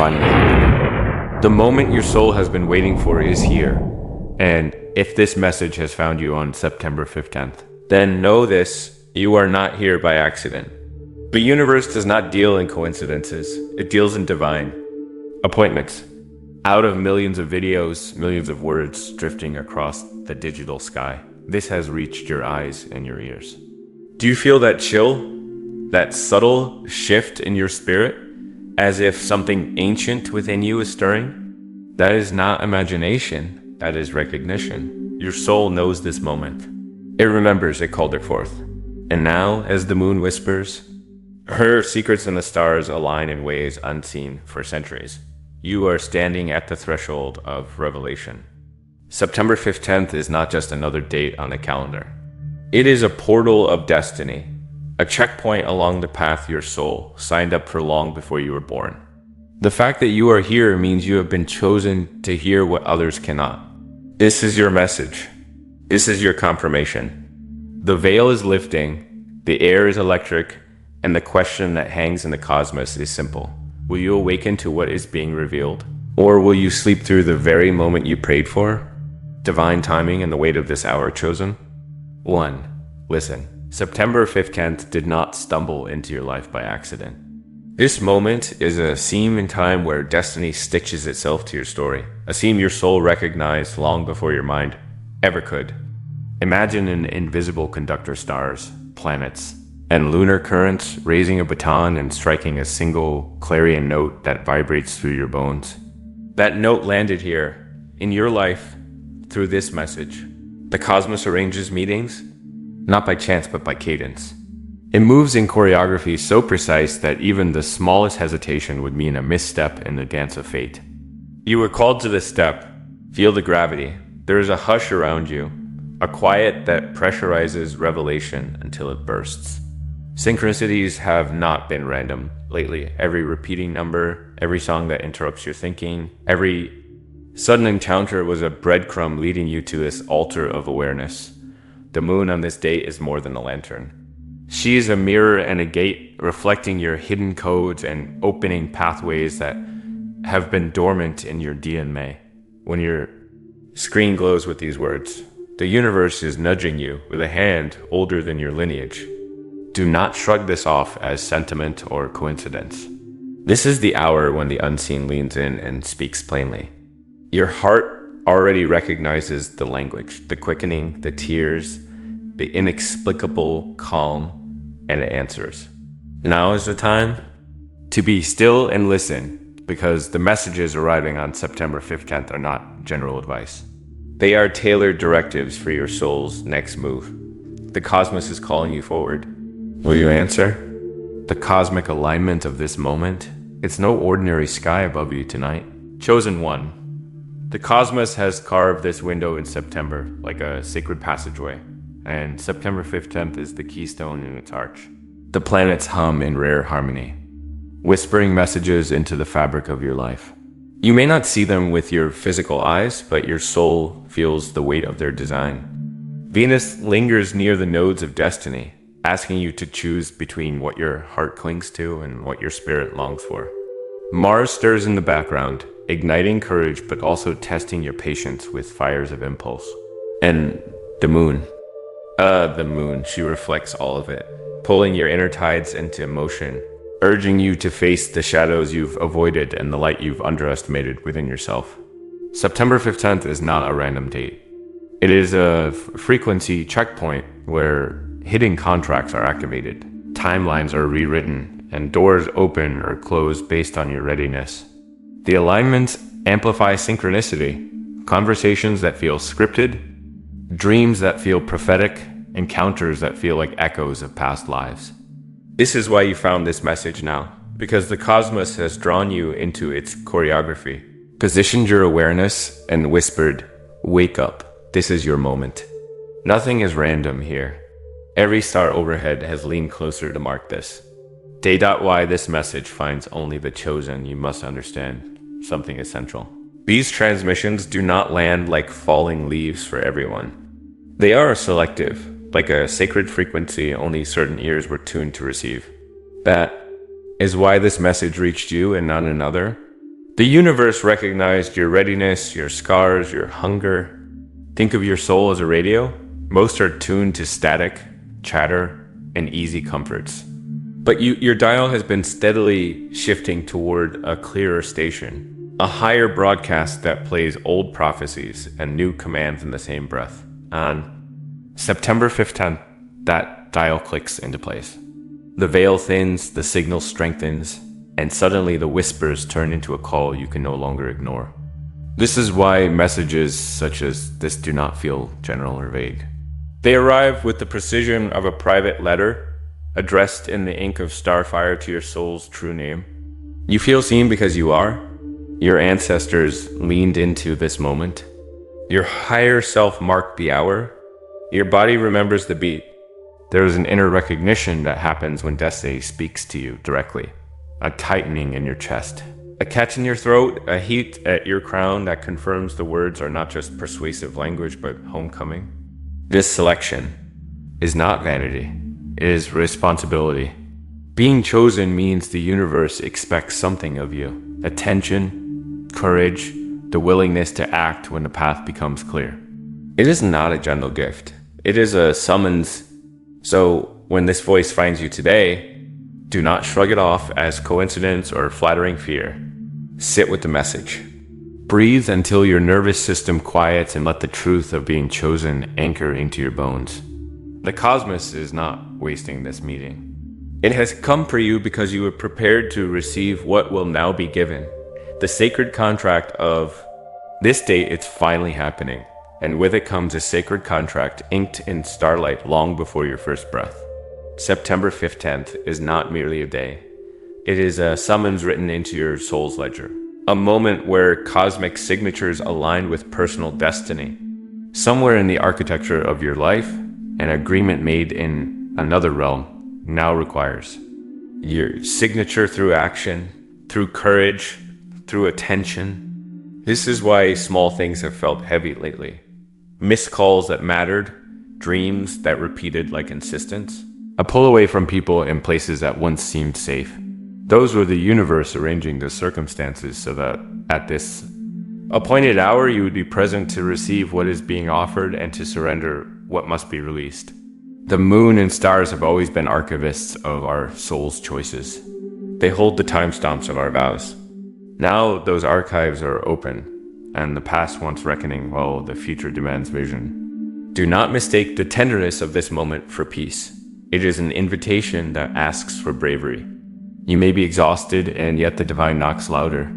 finally happening. The moment your soul has been waiting for is here. And if this message has found you on September 15th, then know this, you are not here by accident. The universe does not deal in coincidences. It deals in divine appointments. Out of millions of videos, millions of words drifting across the digital sky, this has reached your eyes and your ears. Do you feel that chill? That subtle shift in your spirit? As if something ancient within you is stirring? That is not imagination. That is recognition. Your soul knows this moment. It remembers it called it forth. And now, as the moon whispers, her secrets in the stars align in ways unseen for centuries. You are standing at the threshold of revelation. September 15th is not just another date on the calendar. It is a portal of destiny, a checkpoint along the path your soul signed up for long before you were born. The fact that you are here means you have been chosen to hear what others cannot. This is your message. This is your confirmation. The veil is lifting, the air is electric, and the question that hangs in the cosmos is simple. Will you awaken to what is being revealed? Or will you sleep through the very moment you prayed for? Divine timing and the weight of this hour chosen? 1. Listen. September 15th did not stumble into your life by accident. This moment is a seam in time where destiny stitches itself to your story. A seam your soul recognized long before your mind ever could. Imagine an invisible conductor, stars, planets, and lunar currents raising a baton and striking a single clarion note that vibrates through your bones. That note landed here, in your life, through this message. The cosmos arranges meetings, not by chance but by cadence. It moves in choreography so precise that even the smallest hesitation would mean a misstep in the dance of fate. You were called to this step. Feel the gravity. There is a hush around you, a quiet that pressurizes revelation until it bursts. Synchronicities have not been random lately. Every repeating number, every song that interrupts your thinking, every sudden encounter was a breadcrumb leading you to this altar of awareness. The moon on this date is more than a lantern. She is a mirror and a gate reflecting your hidden codes and opening pathways that have been dormant in your DNA. When your screen glows with these words, the universe is nudging you with a hand older than your lineage. Do not shrug this off as sentiment or coincidence. This is the hour when the unseen leans in and speaks plainly. Your heart already recognizes the language, the quickening, the tears, the inexplicable calm, and it answers. Now is the time to be still and listen, because the messages arriving on September 15th are not general advice. They are tailored directives for your soul's next move. The cosmos is calling you forward. Will you answer? The cosmic alignment of this moment, it's no ordinary sky above you tonight. Chosen one. The cosmos has carved this window in September like a sacred passageway, and September 15th is the keystone in its arch. The planets hum in rare harmony, whispering messages into the fabric of your life. You may not see them with your physical eyes, but your soul feels the weight of their design. Venus lingers near the nodes of destiny, asking you to choose between what your heart clings to and what your spirit longs for. Mars stirs in the background, igniting courage but also testing your patience with fires of impulse. And the moon. She reflects all of it, pulling your inner tides into motion, urging you to face the shadows you've avoided and the light you've underestimated within yourself. September 15th is not a random date. It is a frequency checkpoint where hidden contracts are activated, timelines are rewritten, and doors open or close based on your readiness. The alignments amplify synchronicity, conversations that feel scripted, dreams that feel prophetic, encounters that feel like echoes of past lives. This is why you found this message now, because the cosmos has drawn you into its choreography, positioned your awareness, and whispered, "Wake up, this is your moment." Nothing is random here. Every star overhead has leaned closer to mark this. Day.y this message finds only the chosen. You must understand something essential. These transmissions do not land like falling leaves for everyone. They are selective, like a sacred frequency only certain ears were tuned to receive. That is why this message reached you and not another. The universe recognized your readiness, your scars, your hunger. Think of your soul as a radio. Most are tuned to static, chatter, and easy comforts. But your dial has been steadily shifting toward a clearer station, a higher broadcast that plays old prophecies and new commands in the same breath. On September 15th, that dial clicks into place. The veil thins, the signal strengthens, and suddenly the whispers turn into a call you can no longer ignore. This is why messages such as this do not feel general or vague. They arrive with the precision of a private letter, addressed in the ink of starfire to your soul's true name. You feel seen because you are. Your ancestors leaned into this moment. Your higher self marked the hour. Your body remembers the beat. There is an inner recognition that happens when Destiny speaks to you directly. A tightening in your chest. A catch in your throat, a heat at your crown that confirms the words are not just persuasive language but homecoming. This selection is not vanity. It is responsibility. Being chosen means the universe expects something of you. Attention, courage, the willingness to act when the path becomes clear. It is not a gentle gift. It is a summons. So when this voice finds you today, do not shrug it off as coincidence or flattering fear. Sit with the message. Breathe until your nervous system quiets and let the truth of being chosen anchor into your bones. The cosmos is not wasting this meeting. It has come for you because you are prepared to receive what will now be given. The sacred contract of this date, it's finally happening. And with it comes a sacred contract inked in starlight long before your first breath. September 15th is not merely a day. It is a summons written into your soul's ledger. A moment where cosmic signatures align with personal destiny. Somewhere in the architecture of your life, an agreement made in another realm now requires your signature through action, through courage, through attention. This is why small things have felt heavy lately. Missed calls that mattered, dreams that repeated like insistence. A pull away from people and places that once seemed safe. Those were the universe arranging the circumstances so that at this appointed hour you would be present to receive what is being offered and to surrender what must be released. The moon and stars have always been archivists of our soul's choices. They hold the timestamps of our vows. Now those archives are open, and the past wants reckoning while the future demands vision. Do not mistake the tenderness of this moment for peace. It is an invitation that asks for bravery. You may be exhausted, and yet the divine knocks louder.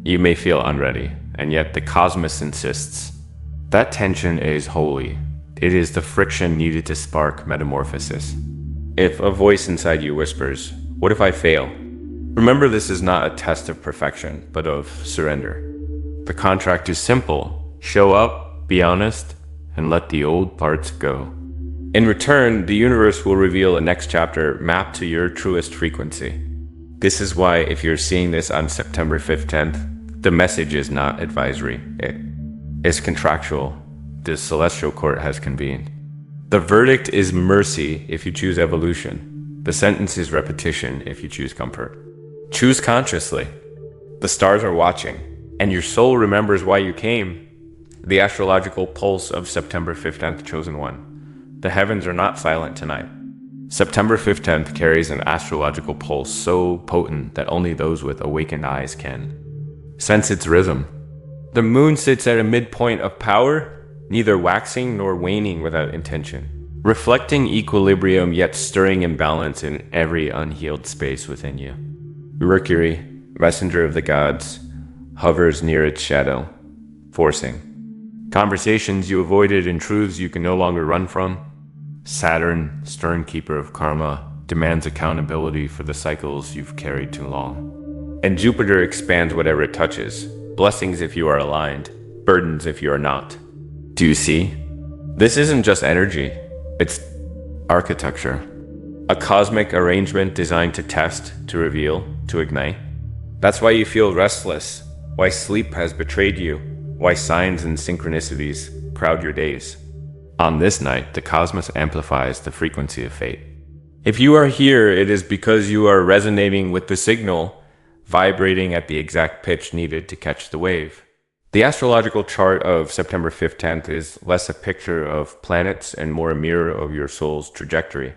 You may feel unready, and yet the cosmos insists. That tension is holy. It is the friction needed to spark metamorphosis. If a voice inside you whispers, "What if I fail?" Remember, this is not a test of perfection, but of surrender. The contract is simple. Show up, be honest, and let the old parts go. In return, the universe will reveal a next chapter mapped to your truest frequency. This is why, if you're seeing this on September 15th, the message is not advisory. It is contractual. The celestial court has convened. The verdict is mercy if you choose evolution. The sentence is repetition if you choose comfort. Choose consciously. The stars are watching, and your soul remembers why you came. The astrological pulse of September 15th, chosen one. The heavens are not silent tonight. September 15th carries an astrological pulse so potent that only those with awakened eyes can sense its rhythm. The moon sits at a midpoint of power, neither waxing nor waning without intention, reflecting equilibrium yet stirring imbalance in every unhealed space within you. Mercury, messenger of the gods, hovers near its shadow, forcing conversations you avoided and truths you can no longer run from. Saturn, stern keeper of karma, demands accountability for the cycles you've carried too long. And Jupiter expands whatever it touches, blessings if you are aligned, burdens if you are not. Do you see? This isn't just energy, it's architecture. A cosmic arrangement designed to test, to reveal, to ignite. That's why you feel restless, why sleep has betrayed you, why signs and synchronicities crowd your days. On this night, the cosmos amplifies the frequency of fate. If you are here, it is because you are resonating with the signal. vibrating at the exact pitch needed to catch the wave. The astrological chart of September 5th, 10th is less a picture of planets and more a mirror of your soul's trajectory.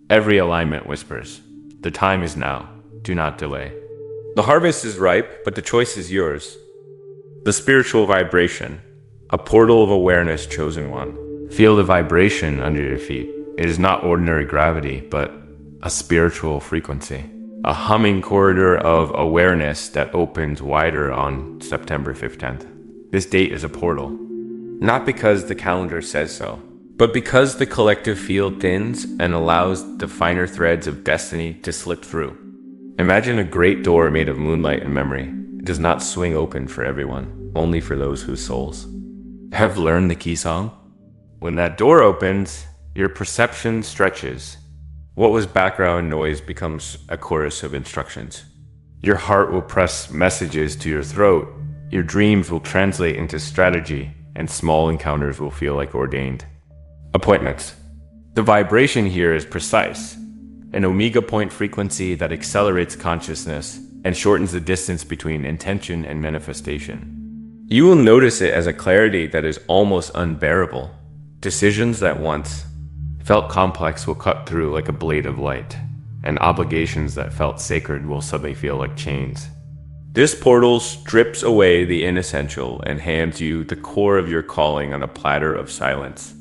Every alignment whispers, "The time is now. Do not delay." The harvest is ripe, but the choice is yours. The spiritual vibration, a portal of awareness, chosen one. Feel the vibration under your feet. It is not ordinary gravity, but a spiritual frequency. A humming corridor of awareness that opens wider on September 5th, 10th. This date is a portal. Not because the calendar says so, but because the collective field thins and allows the finer threads of destiny to slip through. Imagine a great door made of moonlight and memory. It does not swing open for everyone, only for those whose souls have learned the key song. When that door opens, your perception stretches. What was background noise becomes a chorus of instructions. Your heart will press messages to your throat. Your dreams will translate into strategy, and small encounters will feel like ordained appointments. The vibration here is precise, an omega point frequency that accelerates consciousness and shortens the distance between intention and manifestation. You will notice it as a clarity that is almost unbearable. Decisions that once felt complex will cut through like a blade of light, and obligations that felt sacred will suddenly feel like chains. This portal strips away the inessential and hands you the core of your calling on a platter of silence.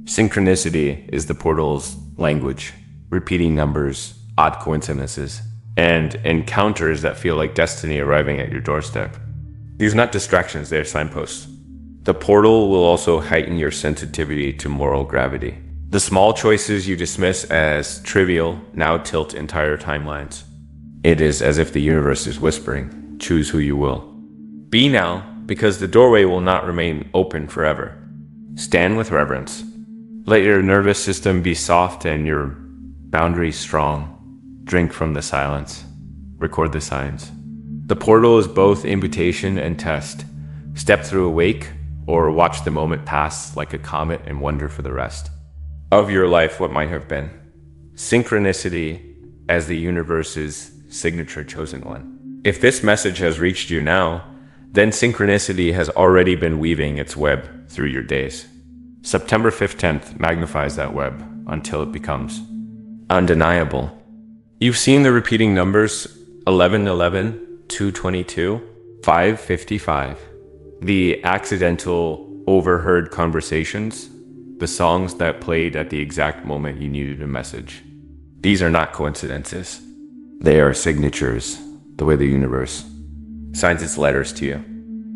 Synchronicity is the portal's language, repeating numbers, odd coincidences, and encounters that feel like destiny arriving at your doorstep. These are not distractions, they are signposts. The portal will also heighten your sensitivity to moral gravity. The small choices you dismiss as trivial now tilt entire timelines. It is as if the universe is whispering, "Choose who you will." Be now, because the doorway will not remain open forever. Stand with reverence. Let your nervous system be soft and your boundaries strong. Drink from the silence. Record the signs. The portal is both invitation and test. Step through a wake, or watch the moment pass like a comet and wonder for the rest of your life what might have been. Synchronicity as the universe's signature chosen one. If this message has reached you now, then synchronicity has already been weaving its web through your days. September 5th, 10th magnifies that web until it becomes undeniable. You've seen the repeating numbers 1111, 222, 555. The accidental overheard conversations, the songs that played at the exact moment you needed a message. These are not coincidences. They are signatures, the way the universe signs its letters to you.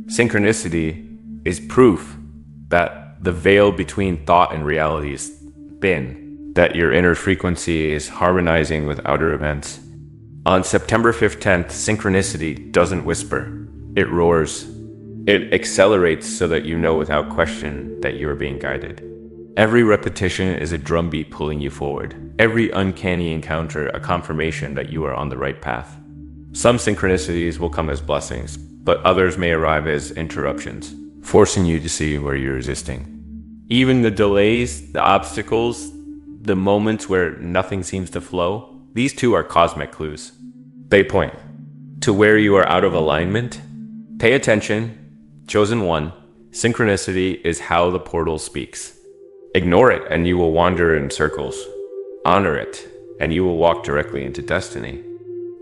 Synchronicity is proof that the veil between thought and reality is thin, that your inner frequency is harmonizing with outer events. On September 5th, 10th, synchronicity doesn't whisper, it roars. It accelerates so that you know without question that you are being guided. Every repetition is a drumbeat pulling you forward. Every uncanny encounter a confirmation that you are on the right path. Some synchronicities will come as blessings, but others may arrive as interruptions, forcing you to see where you're resisting. Even the delays, the obstacles, the moments where nothing seems to flow, these too are cosmic clues. They point to where you are out of alignment. Pay attention, chosen one. Synchronicity is how the portal speaks. Ignore it and you will wander in circles. Honor it and you will walk directly into destiny.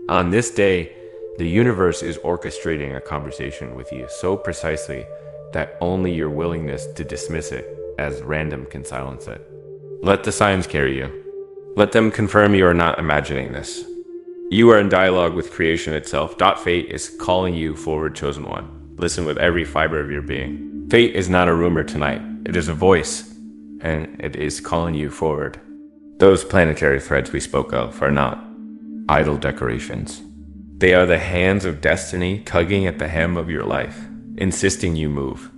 On this day, the universe is orchestrating a conversation with you so precisely that only your willingness to dismiss it as random can silence it. Let the signs carry you. Let them confirm you are not imagining this. You are in dialogue with creation itself. Fate is calling you forward, chosen one. Listen with every fiber of your being. Fate is not a rumor tonight. It is a voice, and it is calling you forward. Those planetary threads we spoke of are not idle decorations. They are the hands of destiny tugging at the hem of your life, insisting you move.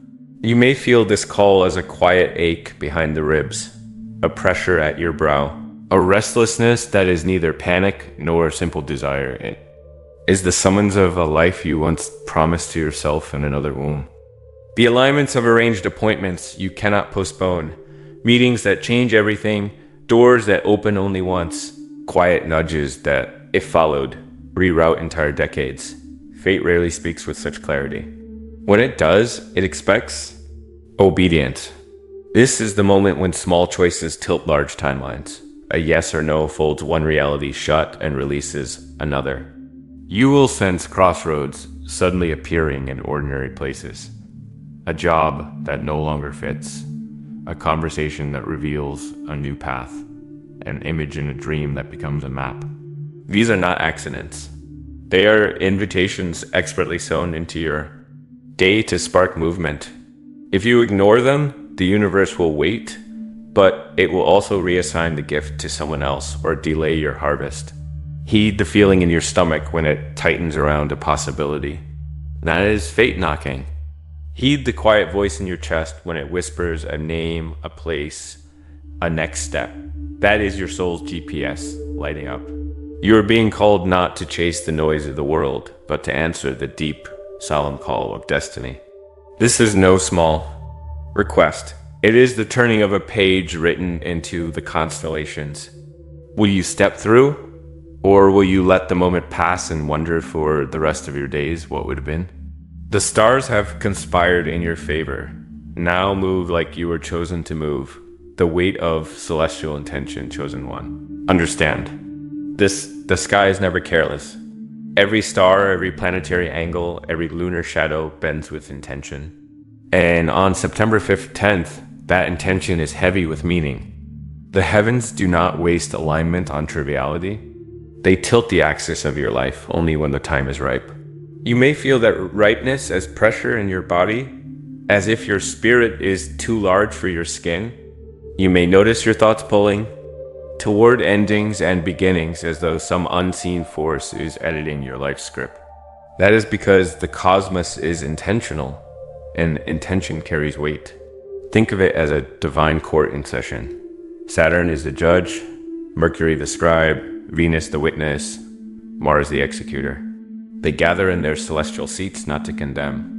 You may feel this call as a quiet ache behind the ribs, a pressure at your brow, a restlessness that is neither panic nor simple desire. It is the summons of a life you once promised to yourself in another womb. The alignments of arranged appointments you cannot postpone, meetings that change everything, doors that open only once, quiet nudges that, if followed, reroute entire decades. fate rarely speaks with such clarity. When it does, it expects obedience. This is the moment when small choices tilt large timelines. A yes or no folds one reality shut and releases another. You will sense crossroads suddenly appearing in ordinary places. A job that no longer fits. A conversation that reveals a new path. An image in a dream that becomes a map. These are not accidents. They are invitations expertly sewn into your day to spark movement. If you ignore them, the universe will wait, but it will also reassign the gift to someone else or delay your harvest. Heed the feeling in your stomach when it tightens around a possibility. That is fate knocking. Heed the quiet voice in your chest when it whispers a name, a place, a next step. That is your soul's GPS lighting up. You are being called not to chase the noise of the world, but to answer the deep, solemn call of destiny. This is no small request. It is the turning of a page written into the constellations. Will you step through, or will you let the moment pass and wonder for the rest of your days what would have been? The stars have conspired in your favor. Now move like you were chosen to move. The weight of celestial intention, chosen one. Understand, the sky is never careless. Every star, every planetary angle, every lunar shadow bends with intention. And on September 5th, 10th, that intention is heavy with meaning. The heavens do not waste alignment on triviality. They tilt the axis of your life only when the time is ripe. You may feel that ripeness as pressure in your body, as if your spirit is too large for your skin. You may notice your thoughts pulling toward endings and beginnings as though some unseen force is editing your life script. That is because the cosmos is intentional, and intention carries weight. Think of it as a divine court in session. Saturn is the judge, Mercury the scribe, Venus the witness, Mars the executor. They gather in their celestial seats not to condemn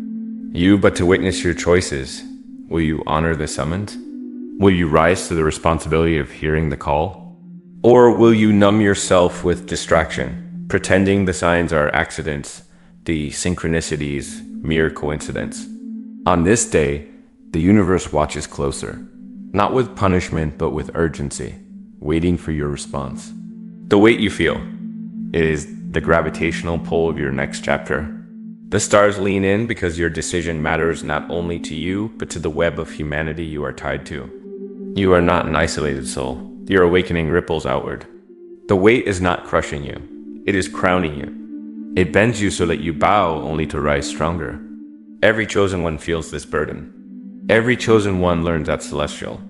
you, but to witness your choices. Will you honor the summons? Will you rise to the responsibility of hearing the call? Or will you numb yourself with distraction, pretending the signs are accidents, the synchronicities, mere coincidence? On this day, the universe watches closer, not with punishment, but with urgency, waiting for your response. The weight you feel is the gravitational pull of your next chapter. The stars lean in because your decision matters not only to you, but to the web of humanity you are tied to. You are not an isolated soul. Your awakening ripples outward. The weight is not crushing you. It is crowning you. It bends you so that you bow only to rise stronger. Every chosen one feels this burden. Every chosen one learns that celestial.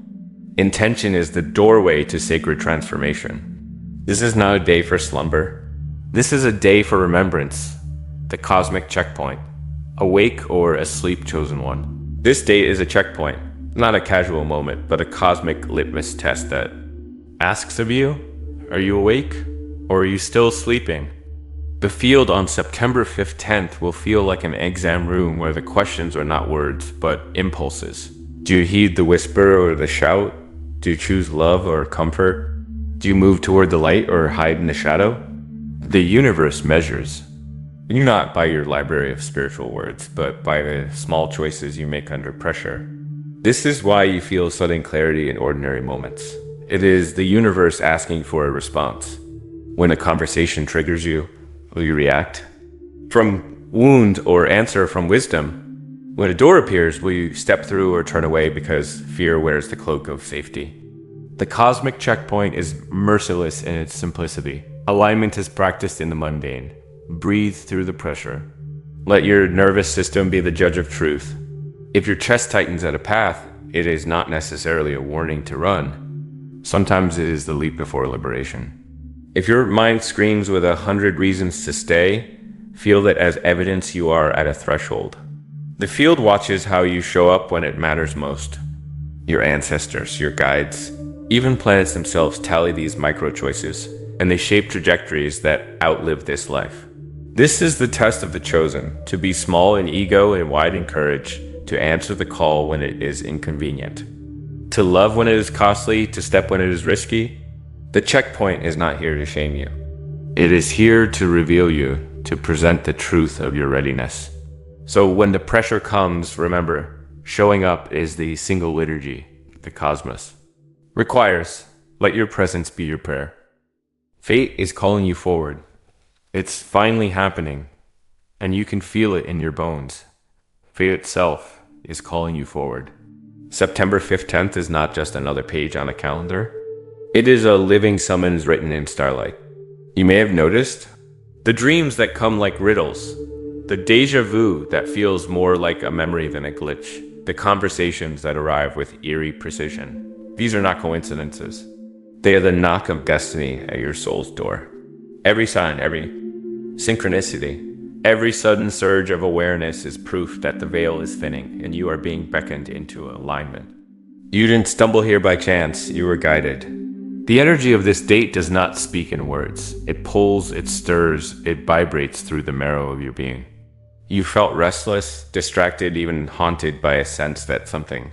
Intention is the doorway to sacred transformation. This is not a day for slumber. This is a day for remembrance, the cosmic checkpoint. Awake or asleep, chosen one. This day is a checkpoint, not a casual moment, but a cosmic litmus test that asks of you, are you awake or are you still sleeping? The field on September 5th, 10th will feel like an exam room where the questions are not words, but impulses. Do you heed the whisper or the shout? Do you choose love or comfort? Do you move toward the light or hide in the shadow? The universe measures you not by your library of spiritual words, but by the small choices you make under pressure. This is why you feel sudden clarity in ordinary moments. It is the universe asking for a response. When a conversation triggers you, will you react? From wound or answer from wisdom? When a door appears, will you step through or turn away because fear wears the cloak of safety? The cosmic checkpoint is merciless in its simplicity. Alignment is practiced in the mundane. Breathe through the pressure. Let your nervous system be the judge of truth. If your chest tightens at a path, it is not necessarily a warning to run. Sometimes it is the leap before liberation. If your mind screams with 100 reasons to stay, feel that as evidence you are at a threshold. The field watches how you show up when it matters most. Your ancestors, your guides, even planets themselves tally these micro-choices, and they shape trajectories that outlive this life. This is the test of the chosen, to be small in ego and wide in courage, to answer the call when it is inconvenient, to love when it is costly, to step when it is risky. The checkpoint is not here to shame you. It is here to reveal you, to present the truth of your readiness. So when the pressure comes, remember, showing up is the single liturgy the cosmos requires. Let your presence be your prayer. Fate is calling you forward. It's finally happening, and you can feel it in your bones. Fate itself is calling you forward. September 5th, 10th is not just another page on a calendar. It is a living summons written in starlight. You may have noticed the dreams that come like riddles, the deja vu that feels more like a memory than a glitch, the conversations that arrive with eerie precision. These are not coincidences. They are the knock of destiny at your soul's door. Every sign, every synchronicity, every sudden surge of awareness is proof that the veil is thinning and you are being beckoned into alignment. You didn't stumble here by chance, you were guided. The energy of this date does not speak in words. It pulls, it stirs, it vibrates through the marrow of your being. You felt restless, distracted, even haunted by a sense that something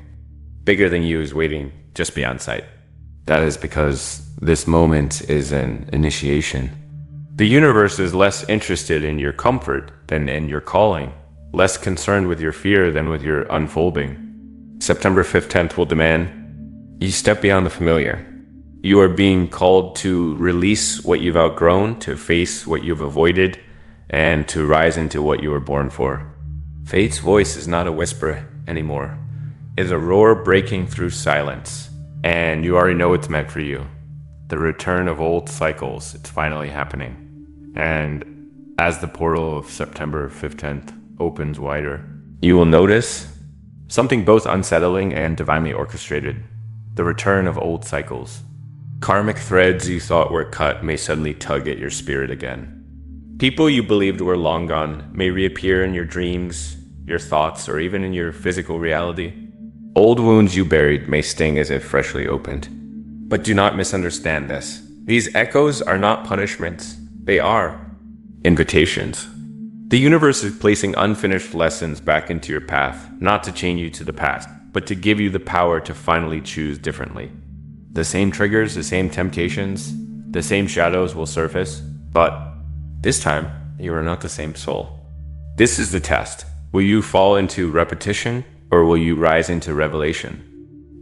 bigger than you is waiting just beyond sight. That is because this moment is an initiation. The universe is less interested in your comfort than in your calling, less concerned with your fear than with your unfolding. September 5th, 10th will demand you step beyond the familiar. You are being called to release what you've outgrown, to face what you've avoided, and to rise into what you were born for. Fate's voice is not a whisper anymore. It is a roar breaking through silence, and you already know it's meant for you. The return of old cycles, it's finally happening. And as the portal of September 5th, 10th opens wider, you will notice something both unsettling and divinely orchestrated. The return of old cycles. Karmic threads you thought were cut may suddenly tug at your spirit again. People you believed were long gone may reappear in your dreams, your thoughts, or even in your physical reality. Old wounds you buried may sting as if freshly opened. But do not misunderstand this. These echoes are not punishments. They are invitations. The universe is placing unfinished lessons back into your path, not to chain you to the past, but to give you the power to finally choose differently. The same triggers, the same temptations, the same shadows will surface, but this time, you are not the same soul. This is the test. Will you fall into repetition, or will you rise into revelation?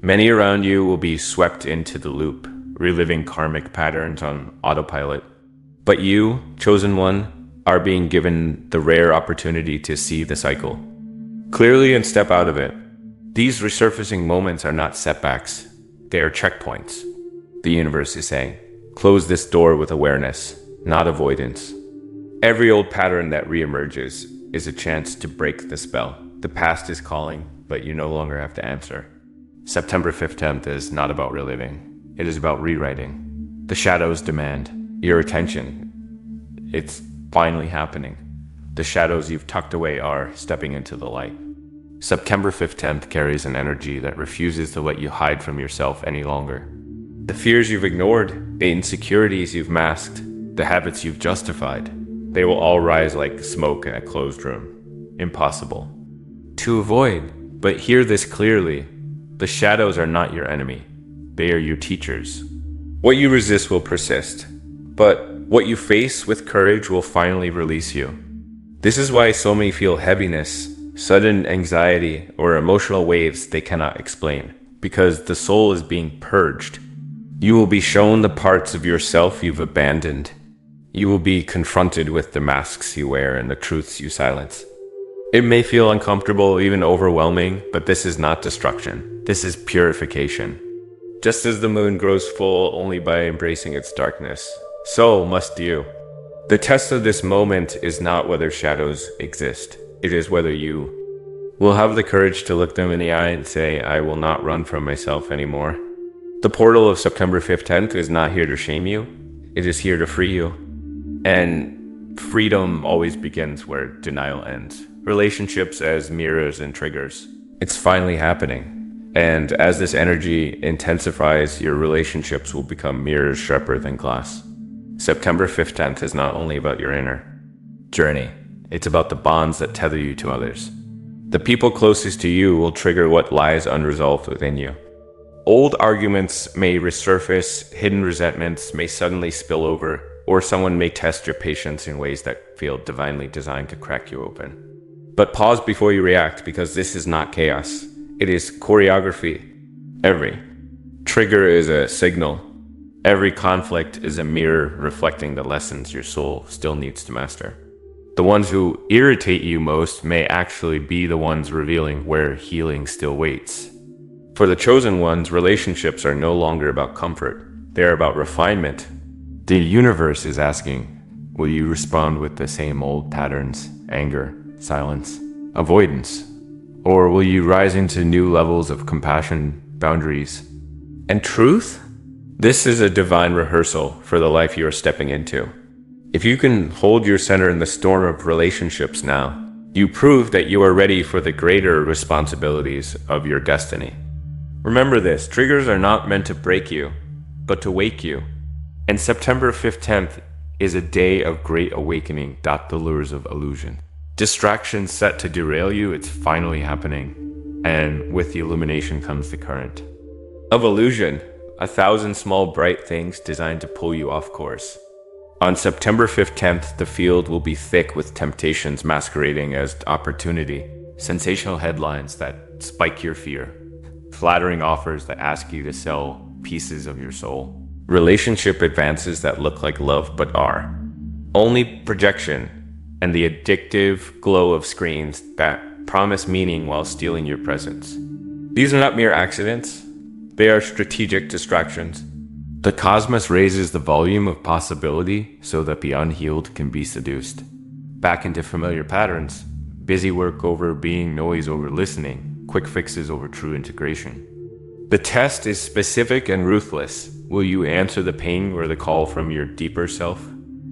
Many around you will be swept into the loop, reliving karmic patterns on autopilot. But you, chosen one, are being given the rare opportunity to see the cycle clearly and step out of it. These resurfacing moments are not setbacks. They are checkpoints. The universe is saying, close this door with awareness, not avoidance. Every old pattern that reemerges is a chance to break the spell. The past is calling, but you no longer have to answer. September 5th, 10th is not about reliving. It is about rewriting. The shadows demand your attention. It's finally happening. The shadows you've tucked away are stepping into the light. September 5th, 10th carries an energy that refuses to let you hide from yourself any longer. The fears you've ignored, the insecurities you've masked, the habits you've justified, they will all rise like smoke in a closed room. Impossible to avoid, but hear this clearly. The shadows are not your enemy. They are your teachers. What you resist will persist, but what you face with courage will finally release you. This is why so many feel heaviness, sudden anxiety, or emotional waves they cannot explain, because the soul is being purged. You will be shown the parts of yourself you've abandoned. You will be confronted with the masks you wear and the truths you silence. It may feel uncomfortable, even overwhelming, but this is not destruction. This is purification. Just as the moon grows full only by embracing its darkness, so must you. The test of this moment is not whether shadows exist. It is whether you will have the courage to look them in the eye and say, I will not run from myself anymore. The portal of September 5th, 10th is not here to shame you. It is here to free you. And freedom always begins where denial ends. Relationships as mirrors and triggers. It's finally happening. And as this energy intensifies, your relationships will become mirrors sharper than glass. September 5th, 10th is not only about your inner journey. It's about the bonds that tether you to others. The people closest to you will trigger what lies unresolved within you. Old arguments may resurface, hidden resentments may suddenly spill over, or someone may test your patience in ways that feel divinely designed to crack you open. But pause before you react, because this is not chaos. It is choreography. Every trigger is a signal. Every conflict is a mirror reflecting the lessons your soul still needs to master. The ones who irritate you most may actually be the ones revealing where healing still waits. For the chosen ones, relationships are no longer about comfort. They are about refinement. The universe is asking, will you respond with the same old patterns, anger, silence, avoidance? Or will you rise into new levels of compassion, boundaries, and truth? This is a divine rehearsal for the life you are stepping into. If you can hold your center in the storm of relationships now, you prove that you are ready for the greater responsibilities of your destiny. Remember this, triggers are not meant to break you, but to wake you. And September 15th is a day of great awakening. The lures of illusion. Distractions set to derail you, it's finally happening. And with the illumination comes the current of illusion, 1,000 small bright things designed to pull you off course. On September 15th, the field will be thick with temptations masquerading as opportunity, sensational headlines that spike your fear, flattering offers that ask you to sell pieces of your soul, relationship advances that look like love but are only projection, and the addictive glow of screens that promise meaning while stealing your presence. These are not mere accidents, they are strategic distractions. The cosmos raises the volume of possibility so that the unhealed can be seduced back into familiar patterns, busy work over being, noise over listening, quick fixes over true integration. The test is specific and ruthless. Will you answer the pain or the call from your deeper self?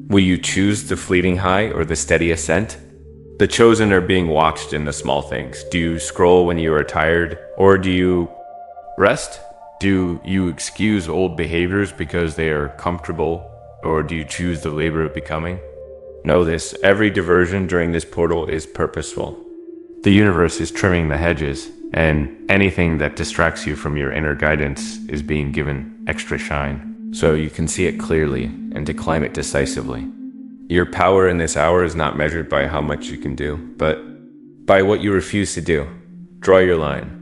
Will you choose the fleeting high or the steady ascent? The chosen are being watched in the small things. Do you scroll when you are tired, or do you rest? Do you excuse old behaviors because they are comfortable, or do you choose the labor of becoming? Know this, every diversion during this portal is purposeful. The universe is trimming the hedges, and anything that distracts you from your inner guidance is being given extra shine, so you can see it clearly and to climb it decisively. Your power in this hour is not measured by how much you can do, but by what you refuse to do. Draw your line.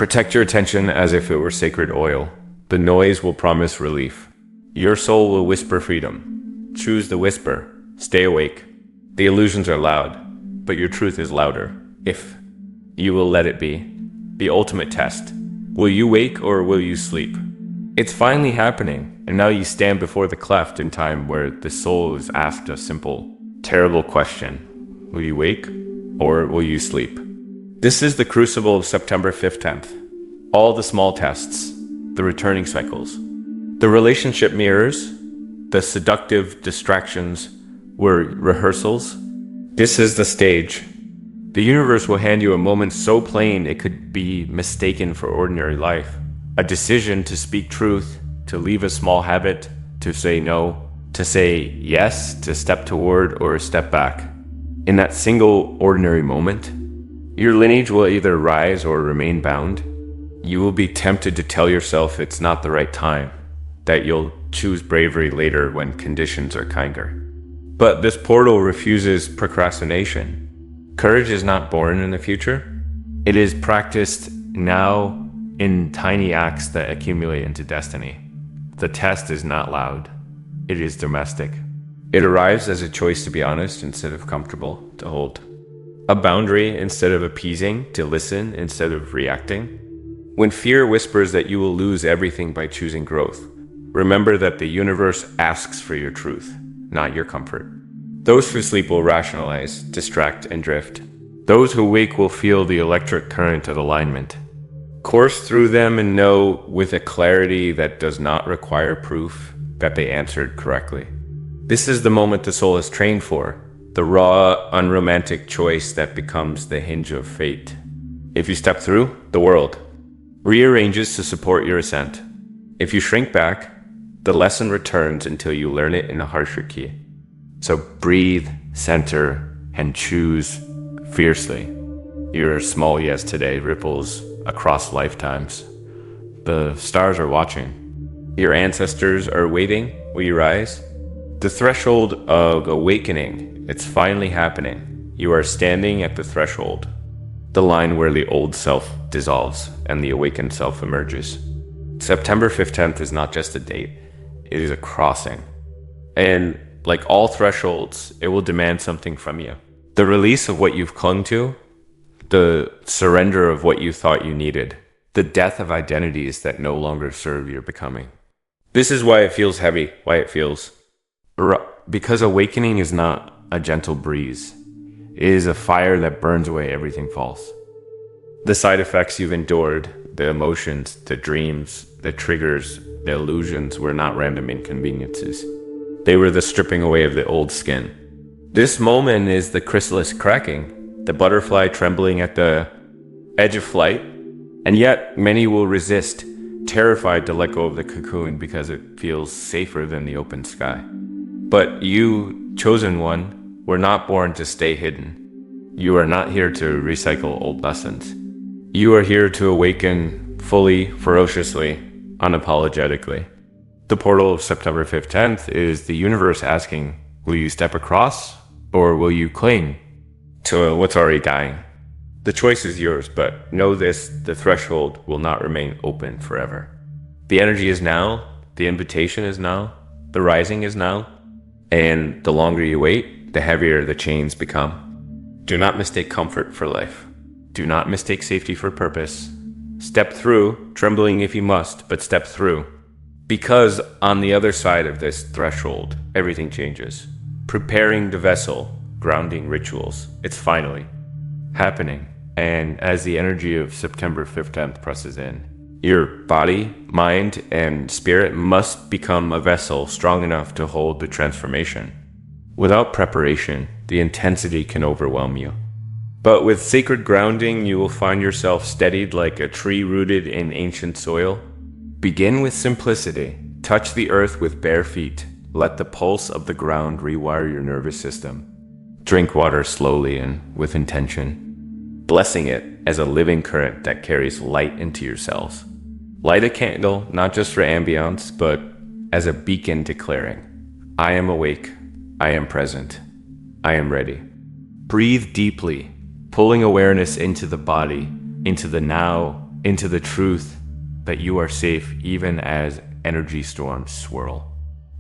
Protect your attention as if it were sacred oil. The noise will promise relief. Your soul will whisper freedom. Choose the whisper. Stay awake. The illusions are loud, but your truth is louder. If you will let it be. The ultimate test. Will you wake or will you sleep? It's finally happening, and now you stand before the cleft in time where the soul is asked a simple, terrible question. Will you wake or will you sleep? This is the crucible of September 15th. All the small tests, the returning cycles, the relationship mirrors, the seductive distractions were rehearsals. This is the stage. The universe will hand you a moment so plain it could be mistaken for ordinary life. A decision to speak truth, to leave a small habit, to say no, to say yes, to step toward or step back. In that single ordinary moment, your lineage will either rise or remain bound. You will be tempted to tell yourself it's not the right time, that you'll choose bravery later when conditions are kinder. But this portal refuses procrastination. Courage is not born in the future. It is practiced now in tiny acts that accumulate into destiny. The test is not loud. It is domestic. It arrives as a choice to be honest instead of comfortable to hold. A boundary instead of appeasing, to listen instead of reacting. When fear whispers that you will lose everything by choosing growth, remember that the universe asks for your truth, not your comfort. Those who sleep will rationalize, distract, and drift. Those who wake will feel the electric current of alignment. Course through them and know with a clarity that does not require proof that they answered correctly. This is the moment the soul is trained for. The raw, unromantic choice that becomes the hinge of fate. If you step through, the world rearranges to support your ascent. If you shrink back, the lesson returns until you learn it in a harsher key. So breathe, center, and choose fiercely. Your small yes today ripples across lifetimes. The stars are watching. Your ancestors are waiting. Will you rise? The threshold of awakening, it's finally happening. You are standing at the threshold, the line where the old self dissolves and the awakened self emerges. September 15th is not just a date, it is a crossing. And like all thresholds, it will demand something from you. The release of what you've clung to, the surrender of what you thought you needed, the death of identities that no longer serve your becoming. This is why it feels heavy, why it feels because awakening is not a gentle breeze. It is a fire that burns away everything false. The side effects you've endured, the emotions, the dreams, the triggers, the illusions were not random inconveniences. They were the stripping away of the old skin. This moment is the chrysalis cracking, the butterfly trembling at the edge of flight, and yet many will resist, terrified to let go of the cocoon because it feels safer than the open sky. But you, chosen one, were not born to stay hidden. You are not here to recycle old lessons. You are here to awaken fully, ferociously, unapologetically. The portal of September 15th is the universe asking, will you step across or will you cling to what's already dying? The choice is yours, but know this, the threshold will not remain open forever. The energy is now, the invitation is now, the rising is now, and the longer you wait, the heavier the chains become. Do not mistake comfort for life. Do not mistake safety for purpose. Step through, trembling if you must, but step through. Because on the other side of this threshold, everything changes. Preparing the vessel, grounding rituals, it's finally happening. And as the energy of September 15th presses in, your body, mind, and spirit must become a vessel strong enough to hold the transformation. Without preparation, the intensity can overwhelm you. But with sacred grounding, you will find yourself steadied like a tree rooted in ancient soil. Begin with simplicity. Touch the earth with bare feet. Let the pulse of the ground rewire your nervous system. Drink water slowly and with intention, blessing it as a living current that carries light into your cells. Light a candle, not just for ambiance, but as a beacon declaring, I am awake, I am present, I am ready. Breathe deeply, pulling awareness into the body, into the now, into the truth that you are safe even as energy storms swirl.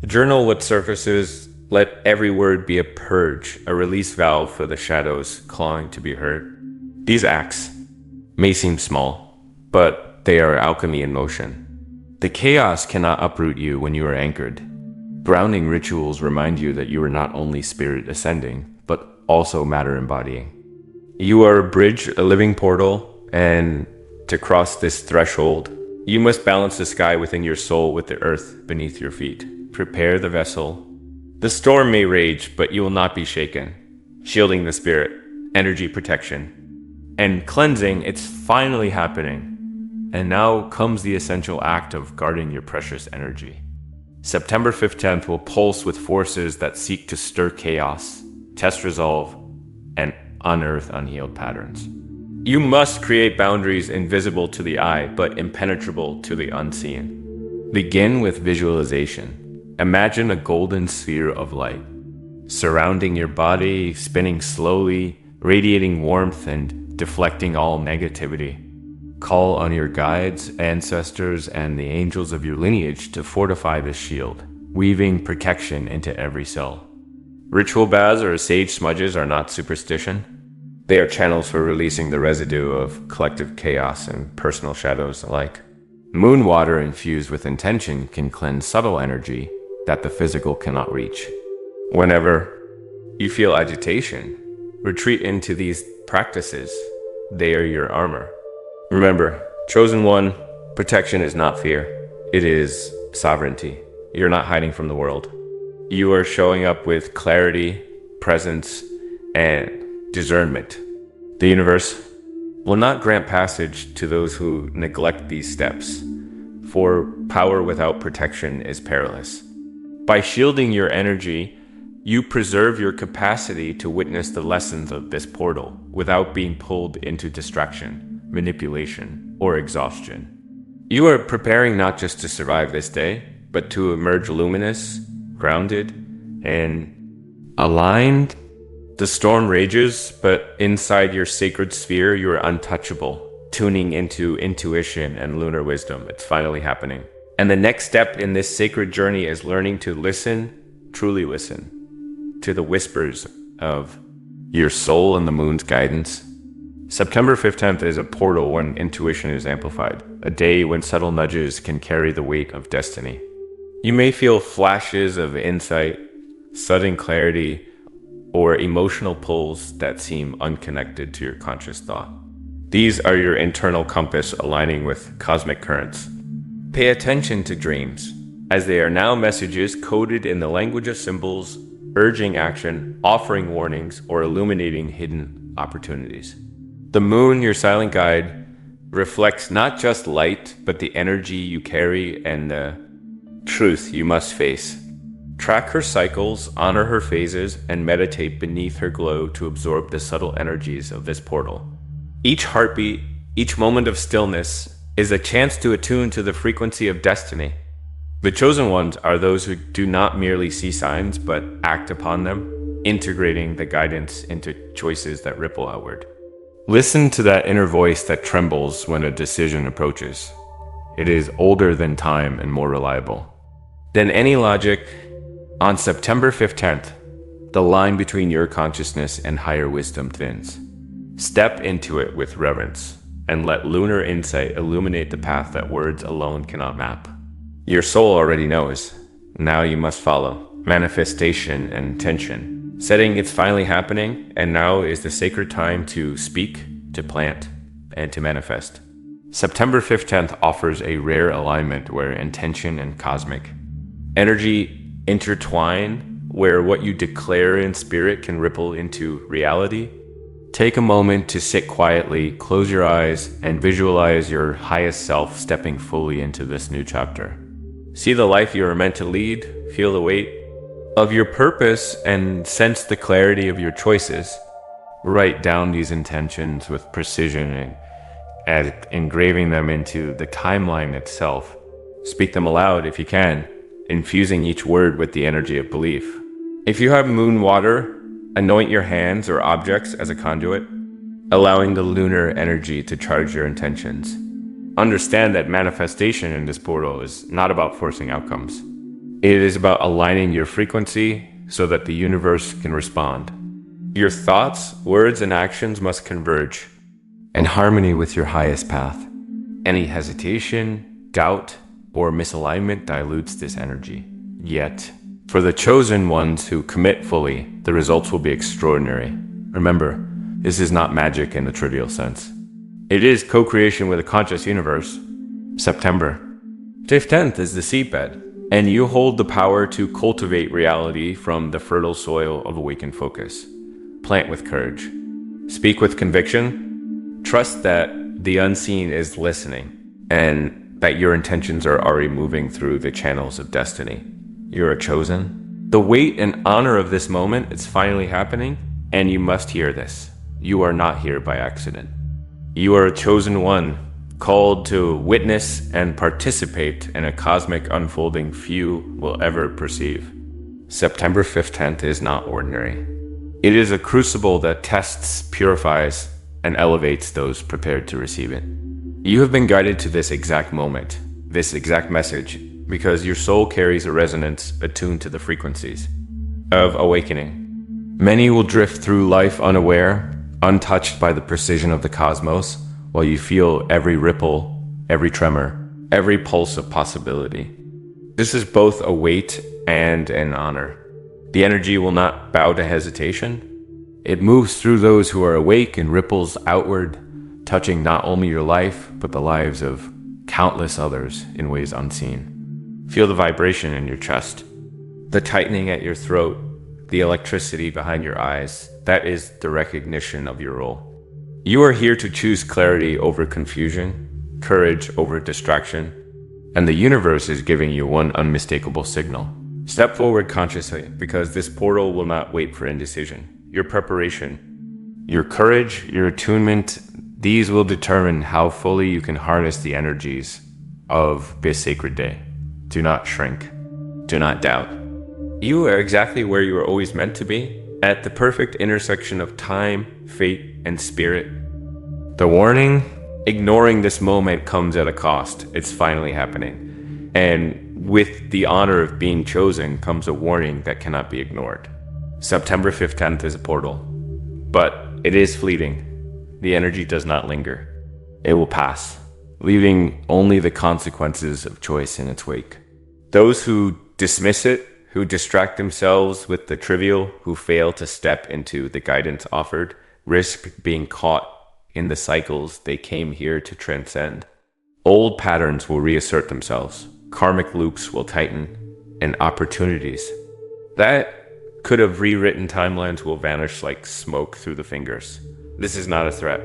Journal what surfaces, let every word be a purge, a release valve for the shadows clawing to be heard. These acts may seem small, but they are alchemy in motion. The chaos cannot uproot you when you are anchored. Grounding rituals remind you that you are not only spirit ascending, but also matter embodying. You are a bridge, a living portal, and to cross this threshold, you must balance the sky within your soul with the earth beneath your feet. Prepare the vessel. The storm may rage, but you will not be shaken. Shielding the spirit, energy protection, and cleansing, it's finally happening. And now comes the essential act of guarding your precious energy. September 15th will pulse with forces that seek to stir chaos, test resolve, and unearth unhealed patterns. You must create boundaries invisible to the eye, but impenetrable to the unseen. Begin with visualization. Imagine a golden sphere of light, surrounding your body, spinning slowly, radiating warmth and deflecting all negativity. Call on your guides, ancestors, and the angels of your lineage to fortify this shield, weaving protection into every cell. Ritual baths or sage smudges are not superstition. They are channels for releasing the residue of collective chaos and personal shadows alike. Moon water infused with intention can cleanse subtle energy that the physical cannot reach. Whenever you feel agitation, retreat into these practices. They are your armor. Remember, chosen one, protection is not fear. It is sovereignty. You're not hiding from the world. You are showing up with clarity, presence, and discernment. The universe will not grant passage to those who neglect these steps, for power without protection is perilous. By shielding your energy, you preserve your capacity to witness the lessons of this portal without being pulled into distraction, manipulation, or exhaustion. You are preparing not just to survive this day, but to emerge luminous, grounded, and aligned. The storm rages, but inside your sacred sphere, you are untouchable, tuning into intuition and lunar wisdom. It's finally happening. And the next step in this sacred journey is learning to listen, truly listen, to the whispers of your soul and the moon's guidance. September 15th is a portal when intuition is amplified, a day when subtle nudges can carry the weight of destiny. You may feel flashes of insight, sudden clarity, or emotional pulls that seem unconnected to your conscious thought. These are your internal compass aligning with cosmic currents. Pay attention to dreams, as they are now messages coded in the language of symbols, urging action, offering warnings, or illuminating hidden opportunities. The moon, your silent guide, reflects not just light, but the energy you carry and the truth you must face. Track her cycles, honor her phases, and meditate beneath her glow to absorb the subtle energies of this portal. Each heartbeat, each moment of stillness, is a chance to attune to the frequency of destiny. The chosen ones are those who do not merely see signs, but act upon them, integrating the guidance into choices that ripple outward. Listen to that inner voice that trembles when a decision approaches. It is older than time and more reliable than any logic. On September 15th, the line between your consciousness and higher wisdom thins. Step into it with reverence and let lunar insight illuminate the path that words alone cannot map. Your soul already knows. Now you must follow. Manifestation and intention. Setting it's finally happening, and now is the sacred time to speak, to plant, and to manifest. September 15th offers a rare alignment where intention and cosmic energy intertwine, where what you declare in spirit can ripple into reality. Take a moment to sit quietly, close your eyes, and visualize your highest self stepping fully into this new chapter. See the life you are meant to lead, feel the weight of your purpose, and sense the clarity of your choices. Write down these intentions with precision and engraving them into the timeline itself. Speak them aloud if you can, infusing each word with the energy of belief. If you have moon water, anoint your hands or objects as a conduit, allowing the lunar energy to charge your intentions. Understand that manifestation in this portal is not about forcing outcomes. It is about aligning your frequency so that the universe can respond. Your thoughts, words, and actions must converge in harmony with your highest path. Any hesitation, doubt, or misalignment dilutes this energy. Yet, for the chosen ones who commit fully, the results will be extraordinary. Remember, this is not magic in the trivial sense. It is co-creation with a conscious universe. September 15th is the seedbed, and you hold the power to cultivate reality from the fertile soil of awakened focus. Plant with courage. Speak with conviction. Trust that the unseen is listening, and that your intentions are already moving through the channels of destiny. You are chosen. The weight and honor of this moment is finally happening, and you must hear this. You are not here by accident. You are a chosen one, called to witness and participate in a cosmic unfolding few will ever perceive. September 15th is not ordinary. It is a crucible that tests, purifies, and elevates those prepared to receive it. You have been guided to this exact moment, this exact message, because your soul carries a resonance attuned to the frequencies of awakening. Many will drift through life unaware, untouched by the precision of the cosmos, while you feel every ripple, every tremor, every pulse of possibility. This is both a weight and an honor. The energy will not bow to hesitation. It moves through those who are awake and ripples outward, touching not only your life, but the lives of countless others in ways unseen. Feel the vibration in your chest, the tightening at your throat, the electricity behind your eyes. That is the recognition of your role. You are here to choose clarity over confusion, courage over distraction, and the universe is giving you one unmistakable signal. Step forward consciously, because this portal will not wait for indecision. Your preparation, your courage, your attunement, these will determine how fully you can harness the energies of this sacred day. Do not shrink. Do not doubt. You are exactly where you were always meant to be, at the perfect intersection of time, fate, and spirit. The warning? Ignoring this moment comes at a cost. It's finally happening. And with the honor of being chosen comes a warning that cannot be ignored. September 15th is a portal, but it is fleeting. The energy does not linger. It will pass, leaving only the consequences of choice in its wake. Those who dismiss it, who distract themselves with the trivial, who fail to step into the guidance offered, risk being caught in the cycles they came here to transcend. Old patterns will reassert themselves, karmic loops will tighten, and opportunities that could have rewritten timelines will vanish like smoke through the fingers. This is not a threat.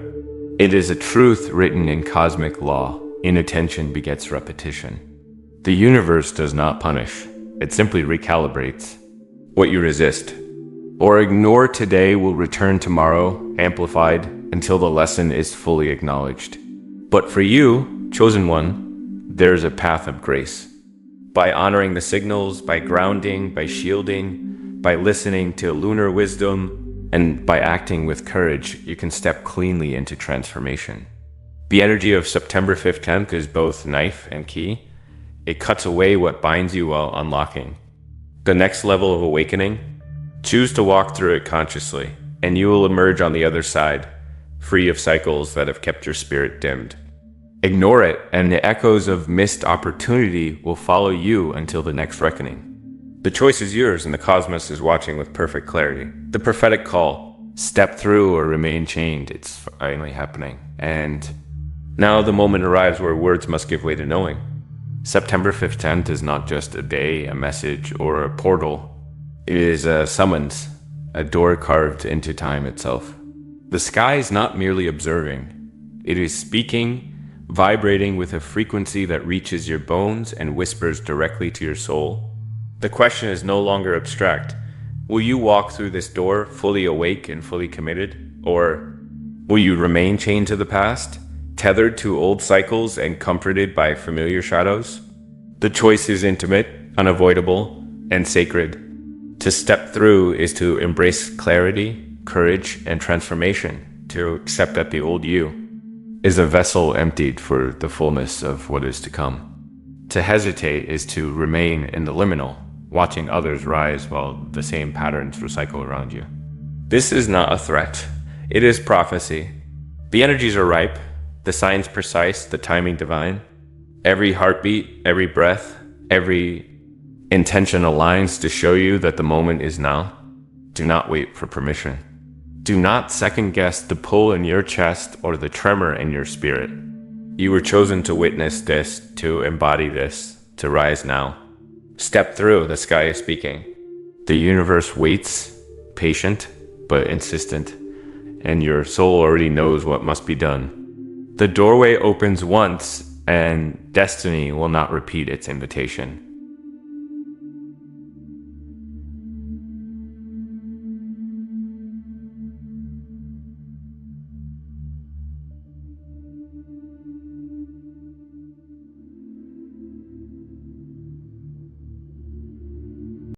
It is a truth written in cosmic law. Inattention begets repetition. The universe does not punish. It simply recalibrates. What you resist or ignore today will return tomorrow, amplified, until the lesson is fully acknowledged. But for you, chosen one, there is a path of grace. By honoring the signals, by grounding, by shielding, by listening to lunar wisdom, and by acting with courage, you can step cleanly into transformation. The energy of September 15th is both knife and key. It cuts away what binds you while unlocking the next level of awakening. Choose to walk through it consciously, and you will emerge on the other side, free of cycles that have kept your spirit dimmed. Ignore it, and the echoes of missed opportunity will follow you until the next reckoning. The choice is yours, and the cosmos is watching with perfect clarity. The prophetic call, step through or remain chained, it's finally happening. And now the moment arrives where words must give way to knowing. September 15th is not just a day, a message, or a portal. It is a summons, a door carved into time itself. The sky is not merely observing. It is speaking, vibrating with a frequency that reaches your bones and whispers directly to your soul. The question is no longer abstract. Will you walk through this door fully awake and fully committed? Or will you remain chained to the past, tethered to old cycles and comforted by familiar shadows? The choice is intimate, unavoidable, and sacred. To step through is to embrace clarity, courage, and transformation, to accept that the old you is a vessel emptied for the fullness of what is to come. To hesitate is to remain in the liminal, watching others rise while the same patterns recycle around you. This is not a threat. It is prophecy. The energies are ripe, the signs precise, the timing divine. Every heartbeat, every breath, every intention aligns to show you that the moment is now. Do not wait for permission. Do not second guess the pull in your chest or the tremor in your spirit. You were chosen to witness this, to embody this, to rise now. Step through, the sky is speaking. The universe waits, patient but insistent, and your soul already knows what must be done. The doorway opens once, and destiny will not repeat its invitation.